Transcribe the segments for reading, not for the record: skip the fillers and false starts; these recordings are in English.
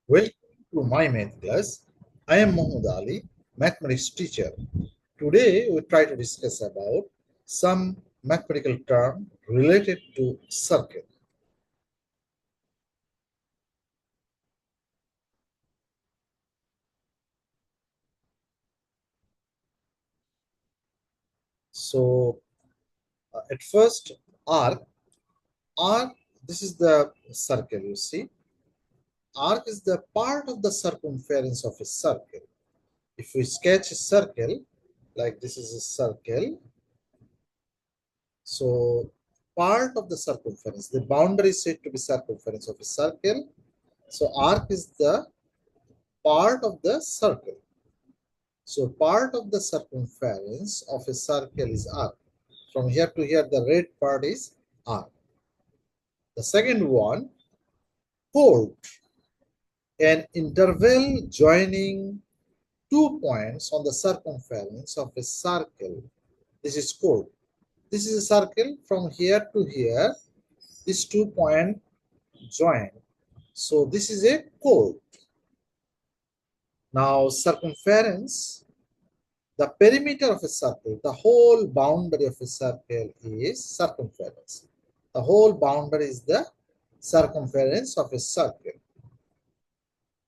Welcome to my math class. I am Mohammed Ali, mathematics teacher. Today we try to discuss about some mathematical term related to circle. So at first arc, arc this is the circle you see. Arc is the part of the circumference of a circle. If we sketch a circle like this is a circle, so part of the circumference, the boundary is said to be circumference of a circle. So arc is the part of the circle. So part of the circumference of a circle is arc. From here to here, the red part is arc. The second one, chord, an interval joining two points on the circumference of a circle. This is chord. This is a circle from here to here. These 2 points join. So this is a chord. Now circumference, the perimeter of a circle, the whole boundary of a circle is circumference. The whole boundary is the circumference of a circle.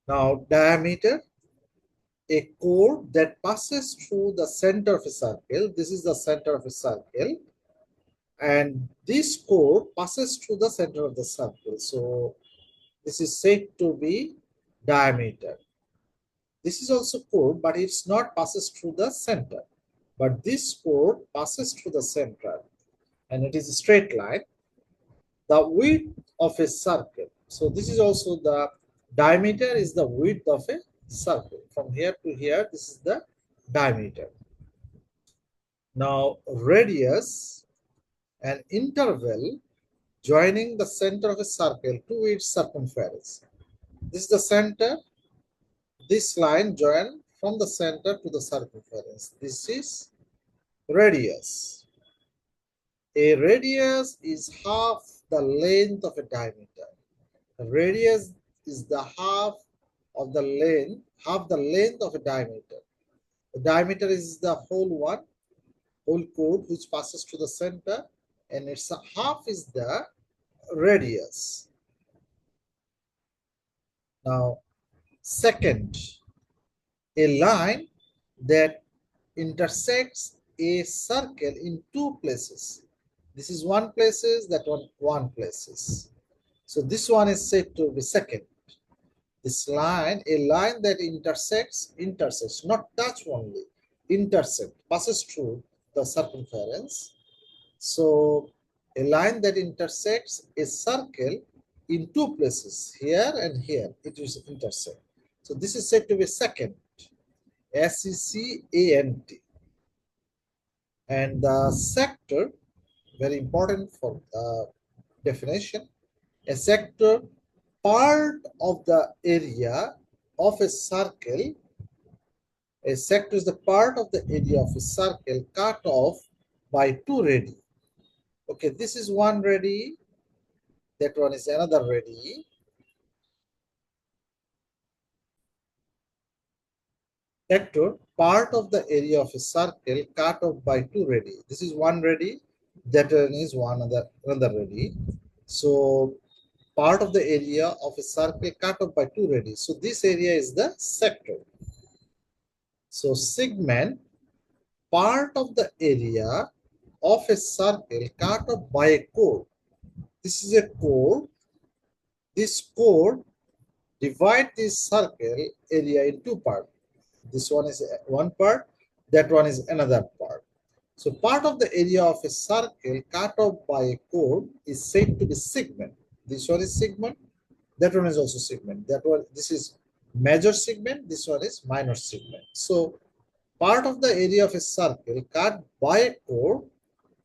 Now diameter, a chord that passes through the center of a circle. This is the center of a circle. And this chord passes through the center of the circle. So this is said to be diameter. This is also chord, but it's not passes through the center. But this chord passes through the center, and it is a straight line. The width of a circle. So this is also the diameter is the width of a circle. From here to here, this is the diameter. Now radius, an interval joining the center of a circle to its circumference. This is the center. This line join from the center to the circumference. This is radius. A radius is half the length of a diameter. A radius is the half the length of a diameter. The diameter is the whole chord which passes to the center, and its half is the radius. Now, second, a line that intersects a circle in two places. This is one places, that one places. So this one is said to be second. This line, a line that intersects, not touch only, intersect, passes through the circumference. So a line that intersects a circle in two places, here and here, it is intersect. So this is said to be secant, S-E-C-A-N-T. And the sector, very important for definition, a sector, part of the area of a circle. A sector is the part of the area of a circle cut off by two radii. Okay, this is one radii, that one is another radii. Sector, part of the area of a circle cut off by two radii. This is one radii, that one is another radii. So part of the area of a circle cut off by two radii. So this area is the sector. So segment, part of the area of a circle cut off by a chord. This is a chord. This chord divide this circle area in two parts. This one is one part, that one is another part. So part of the area of a circle cut off by a chord is said to be segment. This one is segment, that one is also segment. That one, this is major segment, this one is minor segment. So part of the area of a circle cut by a chord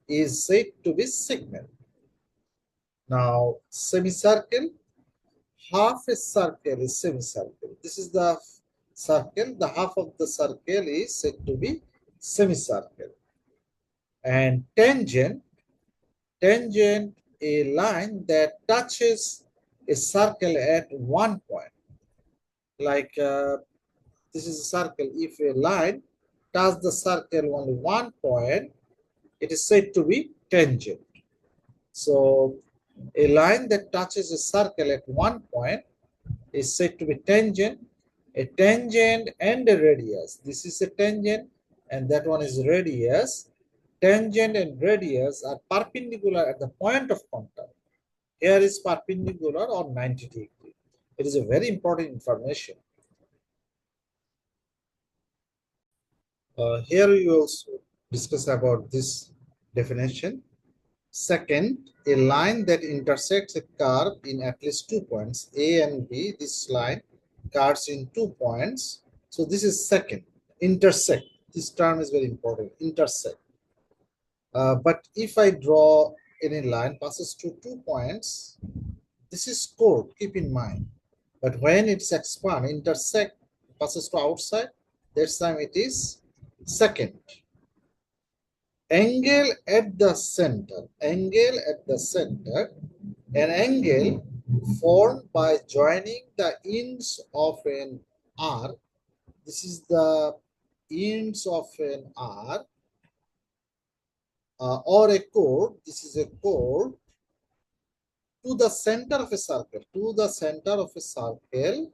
is said to be segment. Now semicircle, half a circle is semicircle. This is the circle, the half of the circle is said to be semicircle. And tangent, a line that touches a circle at one point. Like this is a circle. If a line touches the circle only one point, it is said to be tangent. So a line that touches a circle at one point is said to be tangent. A tangent and a radius. This is a tangent and that one is radius. Tangent and radius are perpendicular at the point of contact. Here is perpendicular on 90 degree. It is a very important information. Here we also discuss about this definition. Second, a line that intersects a curve in at least 2 points, A and B. This line curves in 2 points. So this is second. Intersect. This term is very important. Intersect. But if I draw any line passes through 2 points, this is chord. Keep in mind. But when it's expand, intersect, passes to outside, this time it is second. Angle at the center. Angle at the center. An angle formed by joining the ends of an arc. This is the ends of an arc or a chord. This is a chord to the center of a circle. To the center of a circle.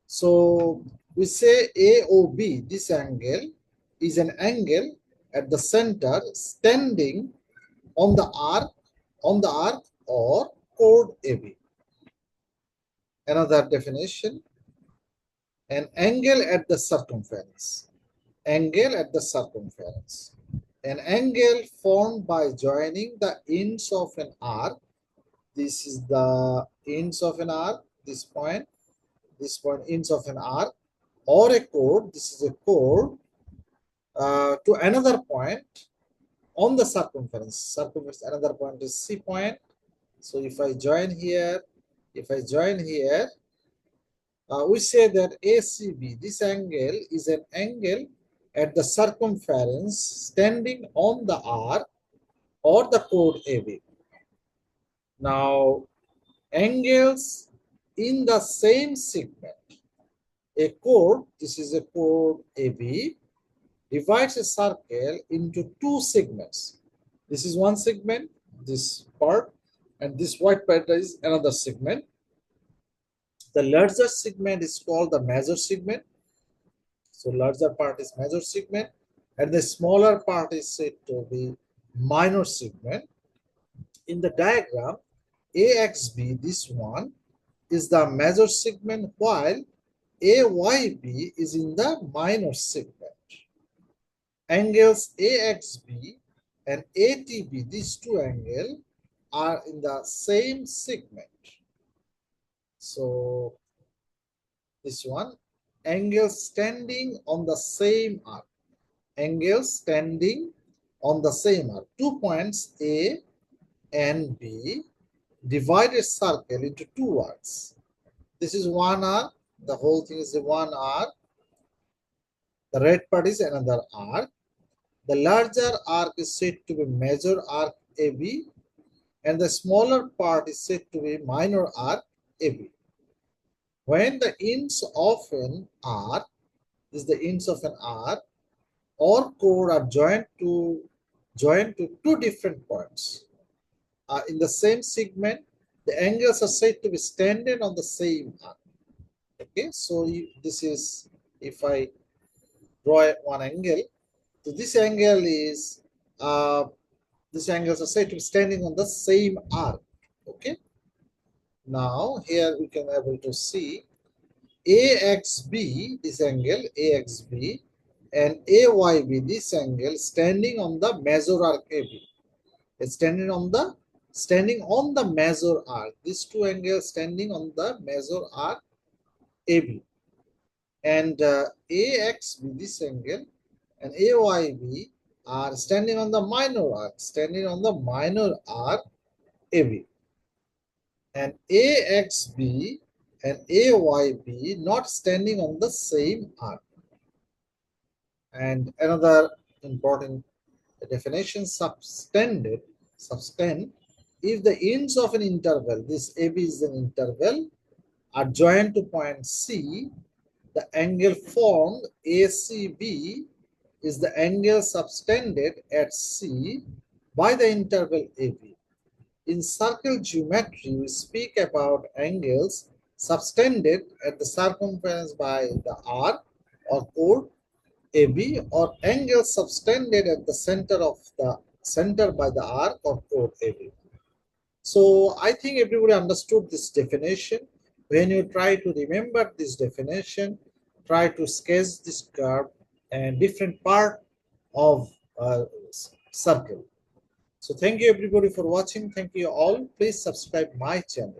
So we say AOB, this angle is an angle at the center standing on the arc or chord AB. Another definition, an angle at the circumference. Angle at the circumference. An angle formed by joining the ends of an arc. This is the ends of an arc, this point, ends of an arc, or a chord, this is a chord, to another point on the circumference. Circumference, another point is C point. So if I join here, we say that ACB, this angle is an angle at the circumference standing on the arc or the chord AB. Now, angles in the same segment. A chord, this is a chord AB, divides a circle into two segments. This is one segment, this part, and this white part is another segment. The larger segment is called the major segment. So larger part is major segment, and the smaller part is said to be minor segment. In the diagram, AXB, this one, is the major segment, while AYB is in the minor segment. Angles AXB and ATB, these two angles, are in the same segment. So this one, angles standing on the same arc. Angles standing on the same arc. 2 points A and B divide a circle into two arcs. This is one arc. The whole thing is the one arc. The red part is another arc. The larger arc is said to be major arc AB, and the smaller part is said to be minor arc AB. When the ends of an arc, this is the ends of an arc or chord, are joined to two different points in the same segment, the angles are said to be standing on the same arc. Okay, so this is, if I draw one angle, so this angle is these angles are said to be standing on the same arc. Okay. Now here we can able to see AXB, this angle AXB, and AYB, this angle, standing on the major arc AB. It's standing on the major arc. These two angles standing on the major arc AB, and AXB, this angle, and AYB are standing on the minor arc AB, and AXB and AYB not standing on the same arc. And another important definition, subtend, if the ends of an interval, this AB is an interval, are joined to point C, the angle formed ACB is the angle subtended at C by the interval AB. In circle geometry, we speak about angles subtended at the circumference by the arc or chord AB, or angles subtended at the center by the arc or chord AB. So I think everybody understood this definition. When you try to remember this definition, try to sketch this curve and different part of circle. So thank you everybody for watching. Thank you all. Please subscribe my channel.